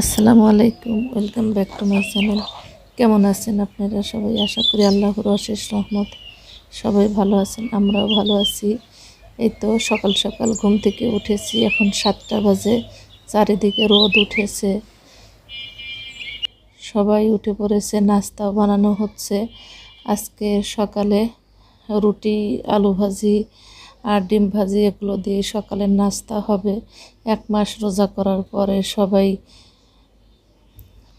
আসসালামু আলাইকুম, welcome back to my channel. কেমন আছেন আপনারা সবাই? আশা করি আল্লাহর অশেষ রহমত সবাই ভালো আছেন, আমরাও ভালো আছি। এই তো সকাল সকাল ঘুম থেকে উঠেছি, এখন 7টা বাজে। চারিদিকে রোদ উঠেছে, সবাই উঠে পড়েছে, নাস্তাও বানানো হচ্ছে। আজকে সকালে রুটি, আলু ভাজি আর ডিম ভাজি এগুলো দিয়ে সকালের নাস্তা হবে। 1 মাস রোজা করার পরে সবাই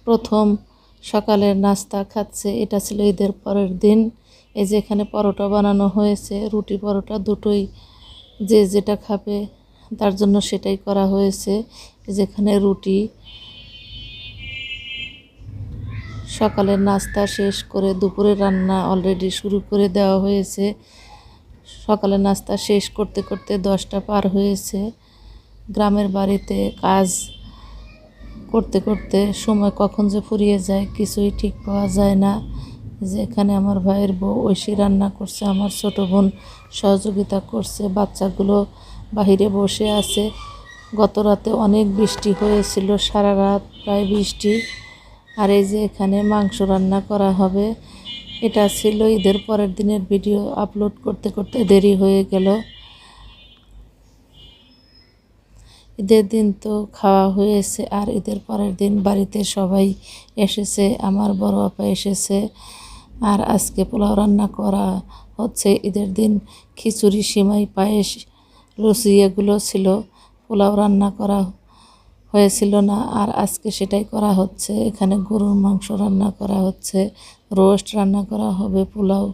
প্রথম সকালের নাস্তা খাচ্ছে। এটা ছিল ঈদের পরের দিন। এই যে এখানে পরোটা বানানো হয়েছে, রুটি পরোটা দুটোই, যে যেটা খাবে তার জন্য সেটাই করা হয়েছে। যেখানে রুটি, সকালের নাস্তা শেষ করে দুপুরের রান্না অলরেডি শুরু করে দেওয়া হয়েছে। সকালের নাস্তা শেষ করতে করতে 10টা পার হয়েছে। গ্রামের বাড়িতে কাজ করতে করতে সময় কখন যে ফুরিয়ে যায় কিছুই ঠিক পাওয়া যায় না। যে এখানে আমার ভাইয়ের বউ ঐশী রান্না করছে, আমার ছোট বোন সহযোগিতা করছে, বাচ্চাগুলো বাহিরে বসে আছে। গত রাতে অনেক বৃষ্টি হয়েছিল, সারা রাত প্রায় বৃষ্টি। আর এই যে এখানে মাংস রান্না করা হবে। এটা ছিল ঈদের পরের দিনের ভিডিও, আপলোড করতে করতে দেরি হয়ে গেল। ঈদের দিন তো খাওয়া হয়েছে, আর ঈদের পরের দিন বাড়িতে সবাই এসেছে, আমার বড় আপা এসেছে। আর আজকে পোলাও রান্না করা হচ্ছে। ঈদের দিন খিচুড়ি, সিমাই, পায়েস, লুচি এগুলো ছিল, পোলাও রান্না করা হয়েছিল না, আর আজকে সেটাই করা হচ্ছে। এখানে গরুর মাংস রান্না করা হচ্ছে, রোস্ট রান্না করা হবে, পোলাও,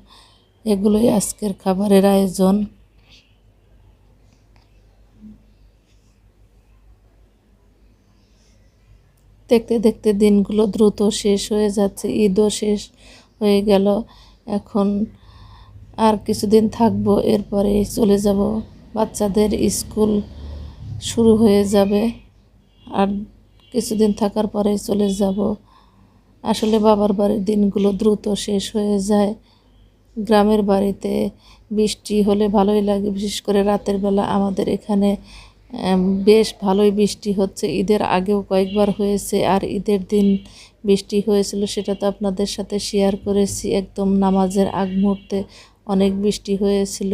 এগুলোই আজকের খাবারের আয়োজন। দেখতে দেখতে দিনগুলো দ্রুত শেষ হয়ে যাচ্ছে, ঈদও শেষ হয়ে গেল। এখন আর কিছুদিন থাকবো, এরপরে চলে যাব, বাচ্চাদের স্কুল শুরু হয়ে যাবে। আর কিছুদিন থাকার পরে চলে যাব। আসলে বাবার বাড়ির দিনগুলো দ্রুত শেষ হয়ে যায়। গ্রামের বাড়িতে বৃষ্টি হলে ভালোই লাগে, বিশেষ করে রাতের বেলা। আমাদের এখানে বেশ ভালোই বৃষ্টি হচ্ছে, ঈদের আগেও কয়েকবার হয়েছে। আর ঈদের দিন বৃষ্টি হয়েছিল, সেটা তো আপনাদের সাথে শেয়ার করেছি। একদম নামাজের আগ মুহূর্তে অনেক বৃষ্টি হয়েছিল।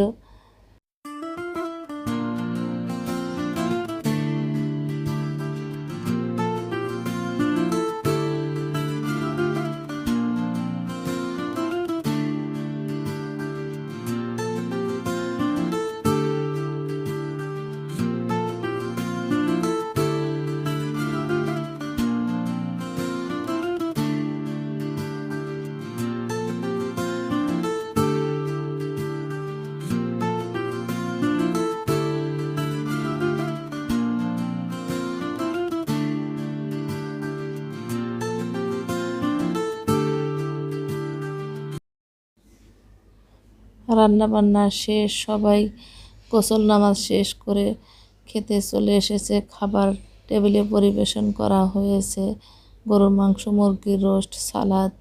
রান্না বান্না শেষ, সবাই গোসল নামাজ শেষ করে খেতে চলে এসেছে। খাবার টেবিলে পরিবেশন করা হয়েছে। গরুর মাংস, মুরগির রোস্ট, সালাদ,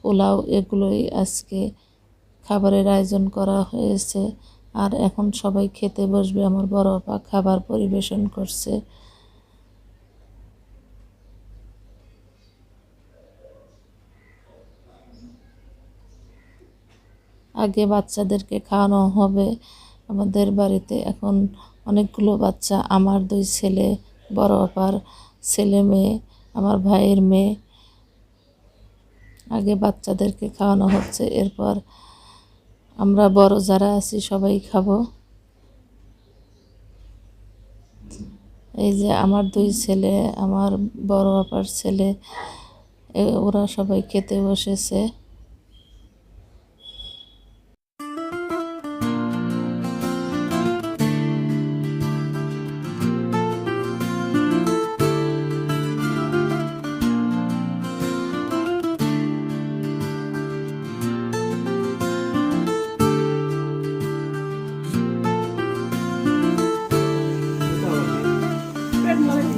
পোলাও, এগুলোই আজকে খাবারের আয়োজন করা হয়েছে। আর এখন সবাই খেতে বসবে। আমার বড় আপা খাবার পরিবেশন করছে। আগে বাচ্চাদেরকে খাওয়ানো হবে আমাদের বাড়িতে। এখন অনেকগুলো বাচ্চা, আমার 2 ছেলে, বড় আপার ছেলে মেয়ে, আমার ভাইয়ের মেয়ে। আগে বাচ্চাদেরকে খাওয়ানো হচ্ছে, এরপর আমরা বড় যারা আছি সবাই খাবো। এই যে আমার 2 ছেলে, আমার বড় আপার ছেলে, ওরা সবাই খেতে বসেছে।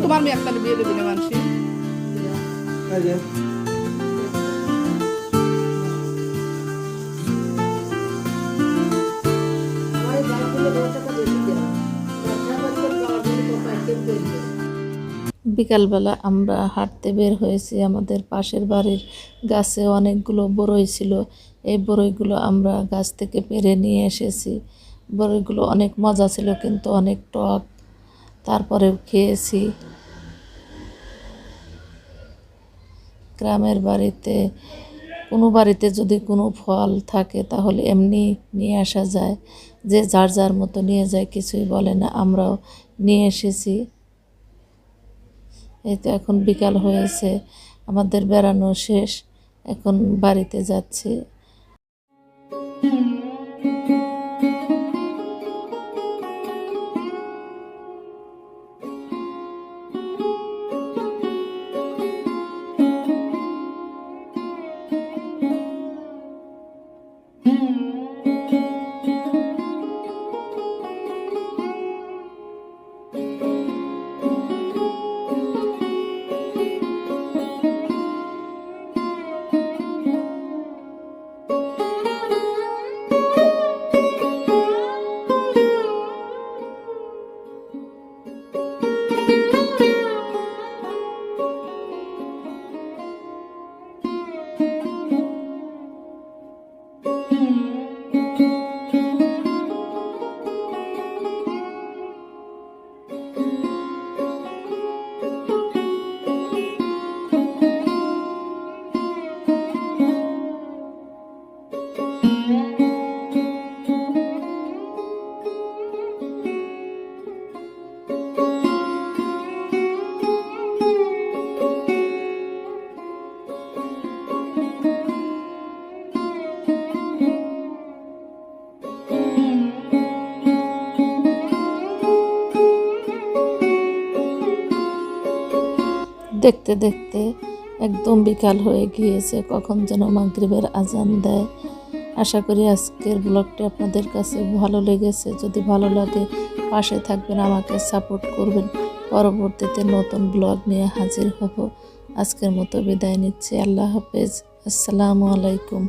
তোমার মেয়ে একটা বিয়ে দেবে না মানসি। বিকালবেলা আমরা হাঁটতে বের হয়েছি। আমাদের পাশের বাড়ির গাছে অনেকগুলো বরই ছিল। এই বরইগুলো আমরা গাছ থেকে পেড়ে নিয়ে এসেছি। বরইগুলো অনেক মজা ছিল, কিন্তু অনেক টক। তারপরেও খেয়েছি। গ্রামের বাড়িতে কোনো বাড়িতে যদি কোনো ফল থাকে তাহলে এমনি নিয়ে আসা যায়, যে যার যার মতো নিয়ে যায়, কিছুই বলে না। আমরাও নিয়ে এসেছি। এই তো এখন বিকাল হয়েছে, আমাদের বেড়ানো শেষ, এখন বাড়িতে যাচ্ছি। দেখতে দেখতে একদম বিকাল হয়ে গিয়েছে, কখন যেন মাগরিবের আজান দেয়। আশা করি আজকের ব্লগটি আপনাদের কাছে ভালো লেগেছে। যদি ভালো লাগে পাশে থাকবেন, আমাকে সাপোর্ট করবেন। পরবর্তীতে নতুন ব্লগ নিয়ে হাজির হব। আজকের মতো বিদায় নিচ্ছি। আল্লাহ হাফেজ। আসসালামু আলাইকুম।